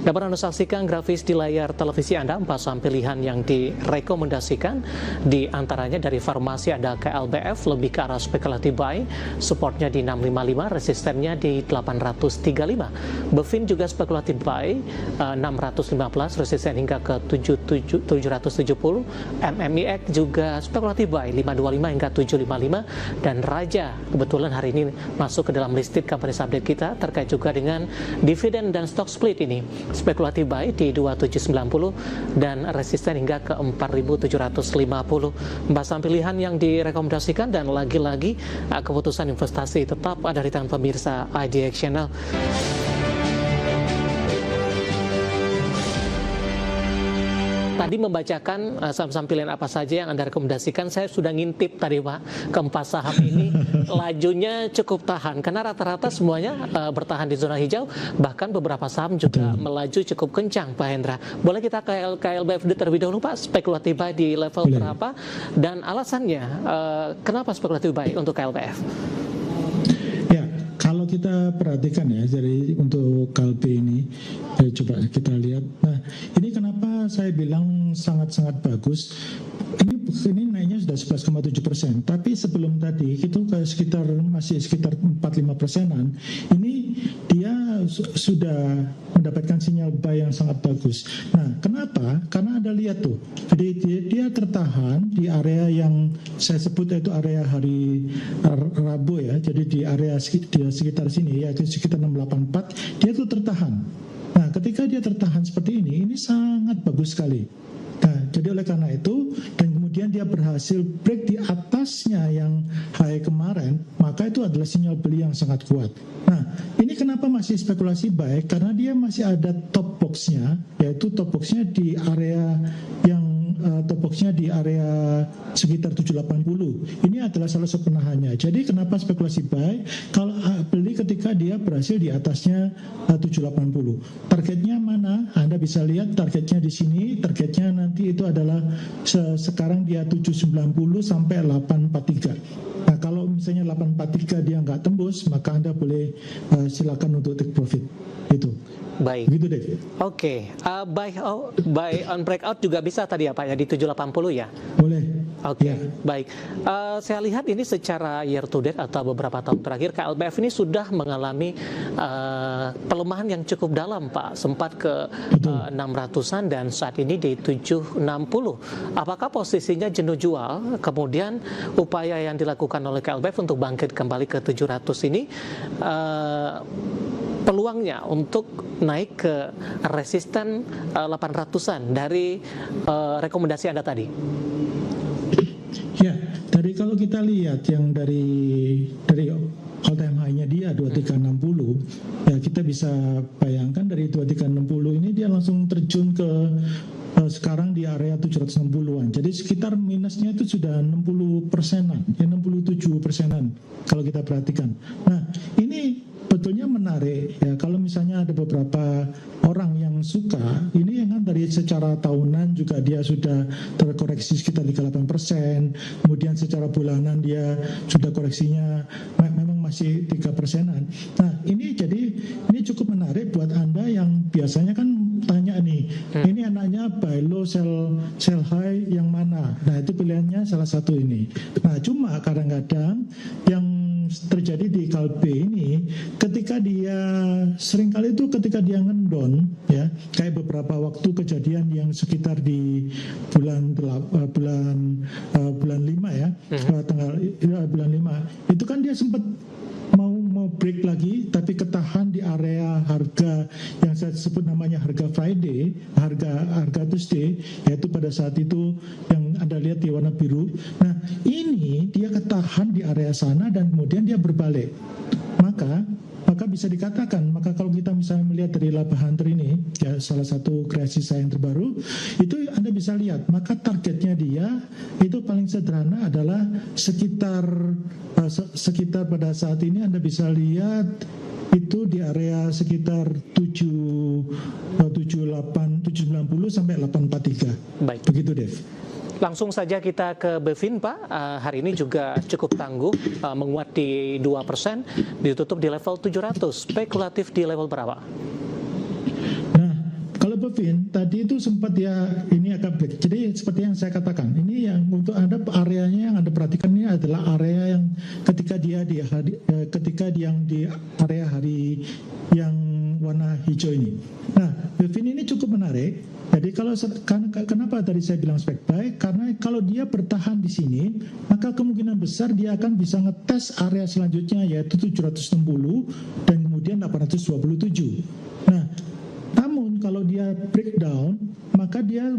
Dapat Anda saksikan grafis di layar televisi Anda 4 saham pilihan yang direkomendasikan. Di antaranya dari farmasi ada KLBF lebih ke arah spekulatif buy, supportnya di 655, resistennya di 835. Bevin juga spekulatif buy 615, resisten hingga ke 770. MMIX juga spekulatif buy 525 hingga 755, dan Raja kebetulan hari ini masuk ke dalam listed company update kita terkait juga dengan dividen dan stock split ini. Spekulatif buy di 2790 dan resisten hingga ke 4750. Saham pilihan yang direkomendasikan, dan lagi-lagi keputusan investasi tetap ada di tangan pemirsa IDX Channel. Tadi membacakan saham-saham pilihan apa saja yang Anda rekomendasikan. Saya sudah ngintip tadi Pak, keempat saham ini lajunya cukup tahan karena rata-rata semuanya bertahan di zona hijau, bahkan beberapa saham juga melaju cukup kencang Pak Hendra. Boleh kita ke KLBF terlebih dahulu Pak, spekulatif buy di level berapa dan alasannya kenapa spekulatif buy untuk KLBF? Ya, kalau kita perhatikan ya, jadi untuk KLB ini coba kita lihat. Nah, ini kenapa saya bilang sangat-sangat bagus. Ini naiknya sudah 11,7%, tapi sebelum tadi itu masih sekitar 4-5%-an. Ini dia sudah mendapatkan sinyal buy yang sangat bagus. Nah, kenapa? Karena Anda lihat tuh, jadi dia tertahan di area yang saya sebut yaitu area hari Rabu ya. Jadi di area sekitar sini yaitu sekitar 684, dia tuh tertahan. Nah, ketika dia tertahan seperti ini sangat bagus sekali. Nah, jadi oleh karena itu, dan kemudian dia berhasil break di atasnya yang high kemarin, maka itu adalah sinyal beli yang sangat kuat. Nah, ini kenapa masih spekulasi buy? Karena dia masih ada top box-nya, yaitu top box-nya di area yang di area sekitar 780. Ini adalah salah satu penahannya. Jadi kenapa spekulasi buy? Kalau beli ketika dia berhasil di atasnya 780. Targetnya mana? Anda bisa lihat targetnya di sini. Targetnya nanti itu adalah sekarang dia 790 sampai 843. Nah, kalau misalnya 843 dia nggak tembus, maka Anda boleh silakan untuk take profit. Itu. Baik. Gitu deh. Oke. Buy on breakout juga bisa tadi ya Pak ya di 780 ya? Boleh. Oke, ya. Baik. Saya lihat ini secara year to date atau beberapa tahun terakhir KLBF ini sudah mengalami pelemahan yang cukup dalam Pak. Sempat ke 600-an dan saat ini di 760. Apakah posisinya jenuh jual? Kemudian upaya yang dilakukan oleh KLBF untuk bangkit kembali ke 700 ini peluangnya untuk naik ke resisten 800-an dari rekomendasi Anda tadi? Ya, kalau kita lihat yang dari all time high-nya dia 2360, ya kita bisa bayangkan dari 2360 ini dia langsung terjun ke sekarang di area 760-an. Jadi sekitar minusnya itu sudah 60%-an, ya 67%-an kalau kita perhatikan. Nah, ini betulnya menarik ya, kalau misalnya ada beberapa orang yang suka ini yang kan dari secara tahunan juga dia sudah terkoreksi sekitar 38%, kemudian secara bulanan dia sudah koreksinya memang masih 3%-an. Nah, ini cukup menarik buat Anda yang biasanya kan tanya nih, ini anaknya buy low sell high yang mana? Nah, itu pilihannya salah satu ini. Nah, cuma kadang-kadang yang terjadi di KLB ini ketika dia seringkali itu ketika dia ngendon ya, kayak beberapa waktu kejadian yang sekitar di bulan 5 ya, bulan 5 itu kan dia sempat mau break lagi tapi ketahan di area harga yang saya sebut namanya harga Friday, harga Tuesday, yaitu pada saat itu yang Anda lihat di warna biru. Nah, ini dia ketahan di area sana dan kemudian dia berbalik. Maka bisa dikatakan, kalau kita misalnya melihat dari laba hunter ini, ya salah satu kreasi saya yang terbaru, itu Anda bisa lihat, maka targetnya dia itu paling sederhana adalah sekitar pada saat ini Anda bisa lihat itu di area sekitar 790 sampai 843. Baik. Begitu, Dev. Langsung saja kita ke Bevin Pak. Hari ini juga cukup tangguh, menguat di 2%, ditutup di level 700. Spekulatif di level berapa? Nah, Vin, tadi itu sempat ya ini agak break. Jadi seperti yang saya katakan, ini yang untuk Anda areanya yang Anda perhatikan ini adalah area yang ketika dia di area hari yang warna hijau ini. Nah, Vin ini cukup menarik. Jadi kenapa tadi saya bilang spek buy? Karena kalau dia bertahan di sini, maka kemungkinan besar dia akan bisa ngetes area selanjutnya yaitu 760 dan kemudian 827. Nah, namun kalau dia breakdown, maka dia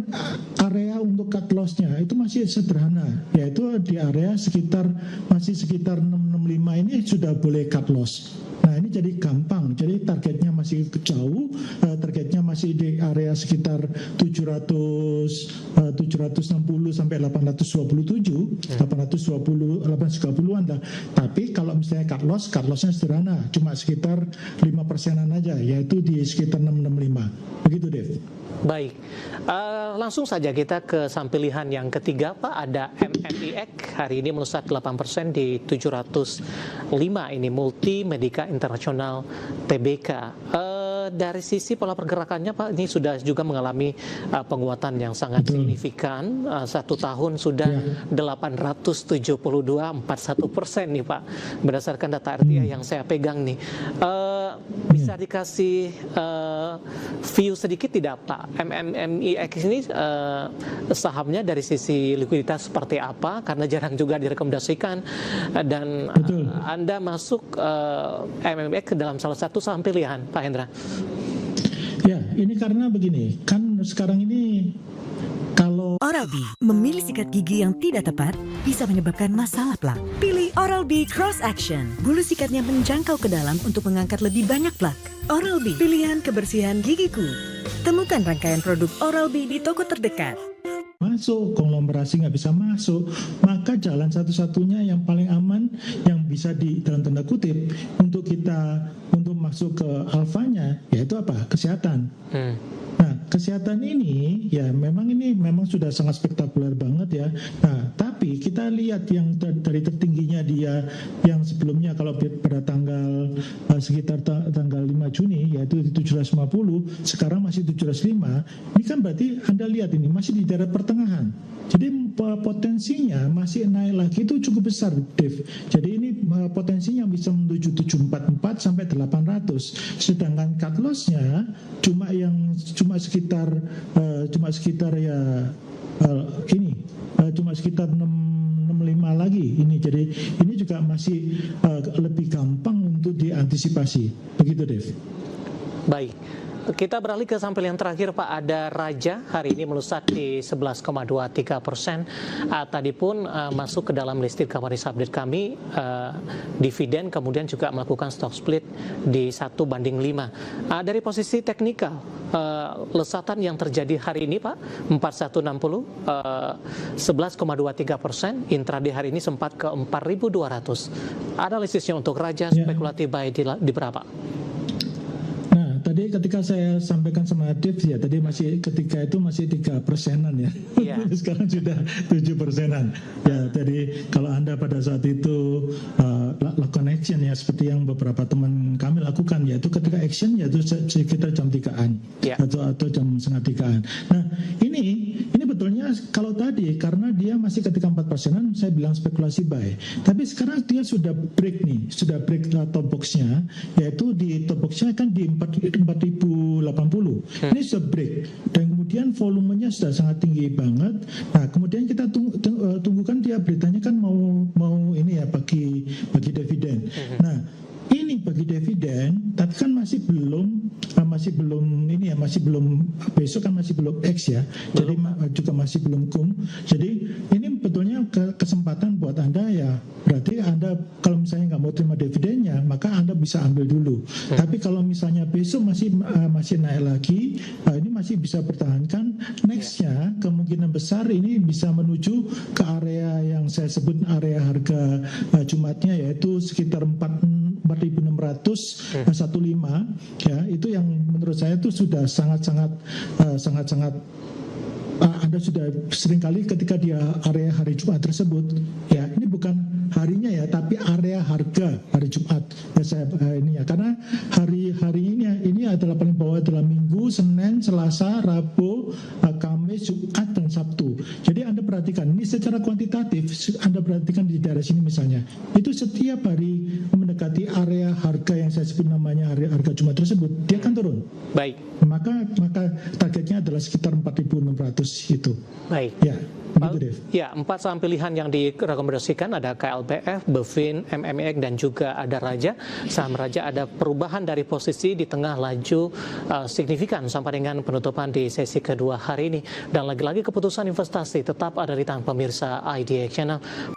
area untuk cut loss-nya itu masih sederhana, yaitu di area sekitar 665 ini sudah boleh cut loss. Nah, ini jadi gampang. Jadi targetnya masih jauh, targetnya masih di area sekitar 760 sampai 830-an lah. Tapi kalau misalnya cut loss-nya sederhana, cuma sekitar 5%-an aja, yaitu di sekitar 665. Begitu, Dev. Baik, langsung saja kita ke saham pilihan yang ketiga, Pak. Ada MMIX, hari ini melesat 8% di 705, ini Multi Medika Internasional Tbk. Dari sisi pola pergerakannya, Pak, ini sudah juga mengalami penguatan yang sangat signifikan. Satu tahun sudah 872,41% nih, Pak, berdasarkan data RTI yang saya pegang nih. Bisa dikasih view sedikit tidak, Pak? MMIX ini sahamnya dari sisi likuiditas seperti apa? Karena jarang juga direkomendasikan, dan Anda masuk MMIX ke dalam salah satu saham pilihan, Pak Hendra. Ya, ini karena begini, kan sekarang ini kalau Oral-B memilih sikat gigi yang tidak tepat bisa menyebabkan masalah plak. Pilih Oral-B Cross Action. Bulu sikatnya menjangkau ke dalam untuk mengangkat lebih banyak plak. Oral-B, pilihan kebersihan gigiku. Temukan rangkaian produk Oral-B di toko terdekat. Masuk, konglomerasi nggak bisa masuk, maka jalan satu-satunya yang paling aman yang bisa di dalam tanda kutip untuk masuk ke alfanya yaitu apa? Kesehatan. Nah, kesehatan ini ya memang sudah sangat spektakuler banget ya. Nah, tapi kita lihat yang dari tertingginya dia yang sebelumnya kalau pada sekitar tanggal 5 Juni yaitu di 750, sekarang masih 705. Ini kan berarti Anda lihat ini masih di daerah pertengahan. Jadi potensinya masih naik lagi itu cukup besar, Dev. Jadi ini potensinya bisa menuju 744 sampai 800. Sedangkan cut loss-nya cuma sekitar cuma sekitar 665 lagi ini. Jadi ini juga masih lebih gampang untuk diantisipasi. Begitu, Dev. Baik. Kita beralih ke saham pilihan terakhir, Pak. Ada Raja, hari ini melesat di 11,23%. Tadi pun masuk ke dalam listed companies update kami, dividen, kemudian juga melakukan stock split di 1:5. Dari posisi teknikal, lesatan yang terjadi hari ini, Pak, 4160, 11,23%. Intraday hari ini sempat ke 4.200. Analisisnya untuk Raja, spekulatif buy di berapa? Tadi ketika saya sampaikan sama Dev ya, tadi ketika itu masih 3%-an ya. Sekarang sudah 7%-an. Ya, jadi kalau Anda pada saat itu lakukan action ya seperti yang beberapa teman kami lakukan, yaitu ketika action yaitu sekitar jam 3-an atau jam setengah 3-an. Nah, ini betulnya kalau tadi karena dia masih ketika 4%-an saya bilang spekulasi buy. Tapi sekarang dia sudah break top box-nya, yaitu di top box-nya kan di 4.080. Ini sudah break dan kemudian volumenya sudah sangat tinggi banget. Nah, kemudian kita tunggukan dia beritanya kan mau ini ya bagi dividen. Nah, ini bagi dividen, tapi kan masih belum besok kan masih belum X ya, jadi juga masih belum kum. Jadi ini betulnya kesempatan buat Anda ya, berarti Anda kalau misalnya nggak mau terima dividennya, maka Anda bisa ambil dulu. Tapi kalau misalnya besok masih naik lagi, ini masih bisa pertahankan. Nextnya kemungkinan besar ini bisa menuju ke area yang saya sebut area harga Jumatnya, yaitu sekitar 4.615 ya, itu yang menurut saya itu sudah sangat Anda sudah seringkali ketika dia area hari Jumat tersebut ya, ini bukan harinya ya, tapi area harga hari Jumat ya, saya ini ya, karena hari ini adalah paling bawah adalah Minggu, Senin, Selasa, Rabu, Kamis, Jumat, dan Sabtu. Jadi Anda perhatikan, ini secara kuantitatif, Anda perhatikan di daerah sini misalnya, itu setiap hari mendekati area harga yang saya sebut namanya harga Jumat tersebut, dia akan turun. Baik. Maka targetnya adalah sekitar 4.600 itu. Baik. Ya, begitu Dev. Ya, 4 saham pilihan yang direkomendasikan ada KLBF, Bevin, MMX, dan juga ada Raja. Saham Raja ada perubahan dari posisi di tengah laju signifikan sampai dengan penutupan di sesi kedua hari ini. Dan lagi-lagi keputusan investasi tetap ada di tangan pemirsa IDX Channel.